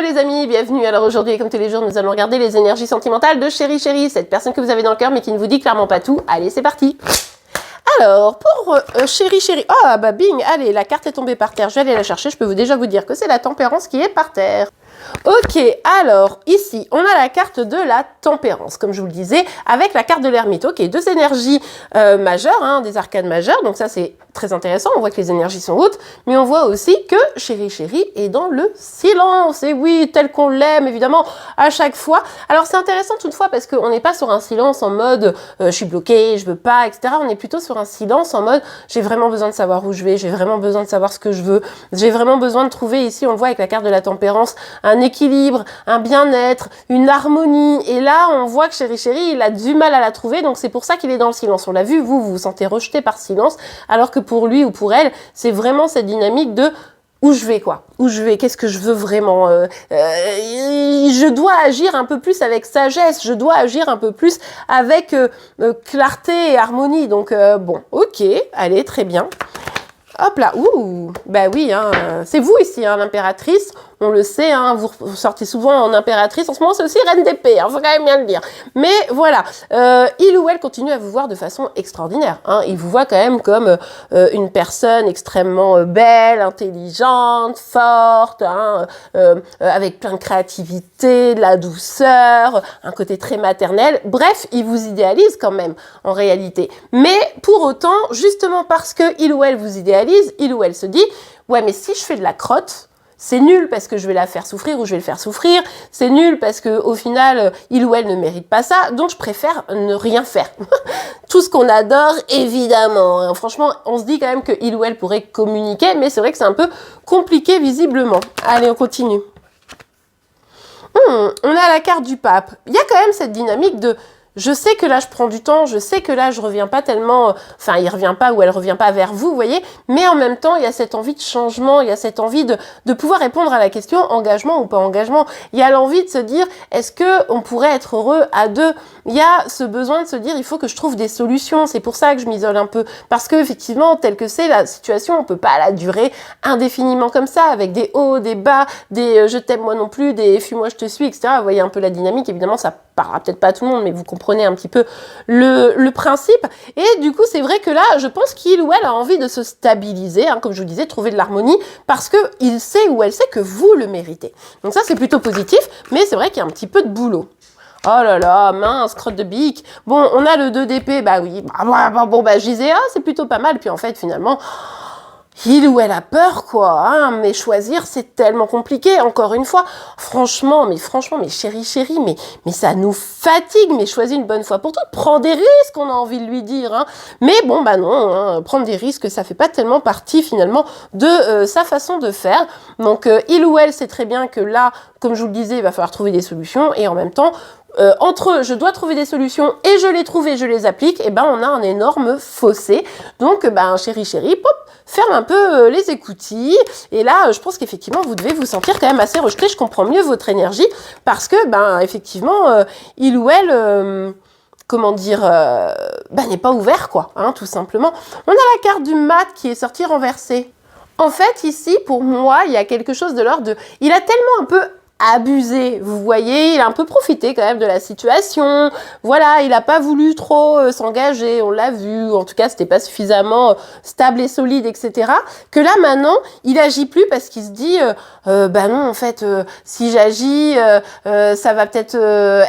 Hello les amis, bienvenue. Alors aujourd'hui, comme tous les jours, nous allons regarder les énergies sentimentales de Chérie Chérie, cette personne que vous avez dans le cœur mais qui ne vous dit clairement pas tout. Allez, c'est parti. Alors, pour Chérie Chérie, ah bah bing, allez, la carte est tombée par terre, je vais aller la chercher, je peux déjà vous dire que c'est la tempérance qui est par terre. Ok, alors ici, on a la carte de la tempérance, comme je vous le disais, avec la carte de l'ermite. Ok, deux énergies majeures, hein, des arcanes majeures, donc ça c'est très intéressant, on voit que les énergies sont hautes, mais on voit aussi que Chérie Chérie est dans le silence, et oui, tel qu'on l'aime, évidemment, à chaque fois. Alors c'est intéressant toutefois, parce qu'on n'est pas sur un silence en mode je suis bloquée, je veux pas, etc. On est plutôt sur un silence en mode j'ai vraiment besoin de savoir où je vais, j'ai vraiment besoin de savoir ce que je veux, j'ai vraiment besoin de trouver, ici on le voit avec la carte de la tempérance, un équilibre, un bien-être, une harmonie. Et là, on voit que Chérie Chérie, il a du mal à la trouver, donc c'est pour ça qu'il est dans le silence. On l'a vu, vous vous sentez rejeté par silence, alors que pour lui ou pour elle, c'est vraiment cette dynamique de où je vais, quoi. Où je vais, qu'est-ce que je veux vraiment je dois agir un peu plus avec sagesse, je dois agir un peu plus avec clarté et harmonie. Donc, bon, ok, allez, très bien. Hop là, ouh, bah oui, hein, c'est vous ici, hein, l'impératrice, on le sait, hein, vous sortez souvent en impératrice, en ce moment c'est aussi reine d'épée, hein, faut quand même bien le dire. Mais voilà, il ou elle continue à vous voir de façon extraordinaire, hein, il vous voit quand même comme une personne extrêmement belle, intelligente, forte, hein, avec plein de créativité, de la douceur, un côté très maternel, bref, il vous idéalise quand même, en réalité. Mais pour autant, justement parce que il ou elle vous idéalise, il ou elle se dit « Ouais, mais si je fais de la crotte, c'est nul parce que je vais la faire souffrir ou je vais le faire souffrir. C'est nul parce que au final, il ou elle ne mérite pas ça. Donc, je préfère ne rien faire. » Tout ce qu'on adore, évidemment. Franchement, on se dit quand même que il ou elle pourrait communiquer, mais c'est vrai que c'est un peu compliqué visiblement. Allez, on continue. On a la carte du pape. Il y a quand même cette dynamique de je sais que là, je prends du temps, je sais que là, je reviens pas tellement, enfin, il revient pas ou elle revient pas vers vous, vous voyez, mais en même temps, il y a cette envie de changement, il y a cette envie de pouvoir répondre à la question engagement ou pas engagement. Il y a l'envie de se dire, est-ce que on pourrait être heureux à deux? Il y a ce besoin de se dire, il faut que je trouve des solutions. C'est pour ça que je m'isole un peu, parce que effectivement, tel que c'est la situation, on peut pas la durer indéfiniment comme ça, avec des hauts, des bas, des je t'aime moi non plus, des fuis-moi je te suis, etc. Vous voyez un peu la dynamique. Évidemment, ça parlera peut-être pas à tout le monde, mais vous comprenez un petit peu le principe. Et du coup, c'est vrai que là, je pense qu'il ou elle a envie de se stabiliser, hein, comme je vous disais, trouver de l'harmonie, parce que il sait ou elle sait que vous le méritez. Donc ça, c'est plutôt positif, mais c'est vrai qu'il y a un petit peu de boulot. Oh là là, mince, crotte de bique. Bon, on a le 2 d'épée, bah oui. Bon, bah je disais, ah, c'est plutôt pas mal. Puis en fait, finalement, il ou elle a peur, quoi. Hein, mais choisir, c'est tellement compliqué. Encore une fois, franchement, mais Chérie Chérie, mais ça nous fatigue. Mais choisis une bonne fois pour toutes. Prends des risques, on a envie de lui dire. Hein. Mais bon, bah non, hein, prendre des risques, ça fait pas tellement partie finalement de sa façon de faire. Donc, il ou elle sait très bien que là, comme je vous le disais, il va falloir trouver des solutions. Et en même temps, entre je dois trouver des solutions et je les trouve et je les applique, et ben on a un énorme fossé. Donc Chérie Chérie, pop, ferme un peu les écoutilles. Et là, je pense qu'effectivement, vous devez vous sentir quand même assez rejeté. Je comprends mieux votre énergie parce que effectivement, il ou elle comment dire, n'est pas ouvert, quoi, hein, tout simplement. On a la carte du mat qui est sortie renversée. En fait, ici, pour moi, il y a quelque chose de l'ordre de... Il a tellement un peu abusé, vous voyez, il a un peu profité quand même de la situation, voilà, il n'a pas voulu trop s'engager, on l'a vu, en tout cas c'était pas suffisamment stable et solide, etc. Que là maintenant, il agit plus parce qu'il se dit, non en fait, si j'agis, ça va peut-être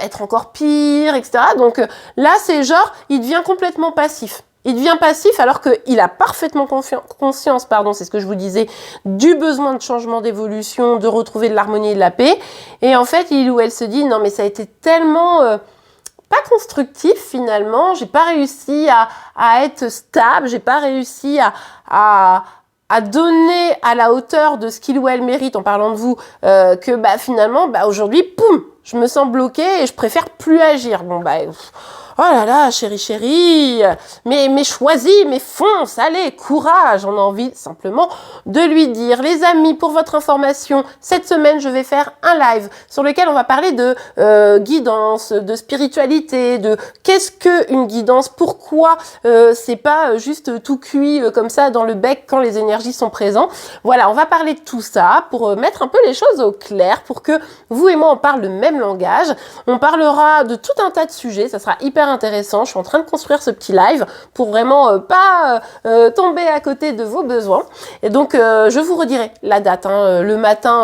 être encore pire, etc. Donc là c'est genre, il devient complètement passif. Il devient passif alors qu'il a parfaitement conscience, c'est ce que je vous disais, du besoin de changement d'évolution, de retrouver de l'harmonie et de la paix. Et en fait, il ou elle se dit, non mais ça a été tellement pas constructif finalement, j'ai pas réussi à être stable, j'ai pas réussi à donner à la hauteur de ce qu'il ou elle mérite en parlant de vous, que finalement, aujourd'hui, poum, je me sens bloquée et je préfère plus agir. Bon, Oh là là, chérie, chérie, mais choisis, mais fonce, allez, courage. On a envie simplement de lui dire. Les amis, pour votre information, cette semaine, je vais faire un live sur lequel on va parler de guidance, de spiritualité, de qu'est-ce qu'une guidance, pourquoi c'est pas juste tout cuit comme ça dans le bec quand les énergies sont présentes. Voilà, on va parler de tout ça pour mettre un peu les choses au clair, pour que vous et moi, on parle le même langage. On parlera de tout un tas de sujets, ça sera hyper intéressant. Je suis en train de construire ce petit live pour vraiment pas tomber à côté de vos besoins. Et donc, je vous redirai la date. Le matin,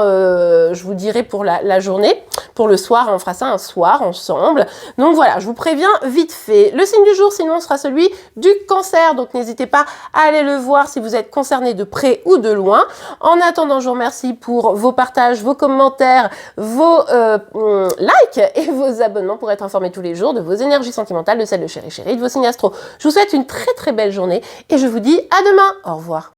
je vous dirai pour la journée. Pour le soir, on fera ça un soir ensemble. Donc voilà, je vous préviens vite fait. Le signe du jour, sinon, sera celui du cancer. Donc, n'hésitez pas à aller le voir si vous êtes concerné de près ou de loin. En attendant, je vous remercie pour vos partages, vos commentaires, vos likes et vos abonnements pour être informés tous les jours de vos énergies sentimentales, de celles de Chérie Chérie, de vos signes astro. Je vous souhaite une très très belle journée et je vous dis à demain. Au revoir.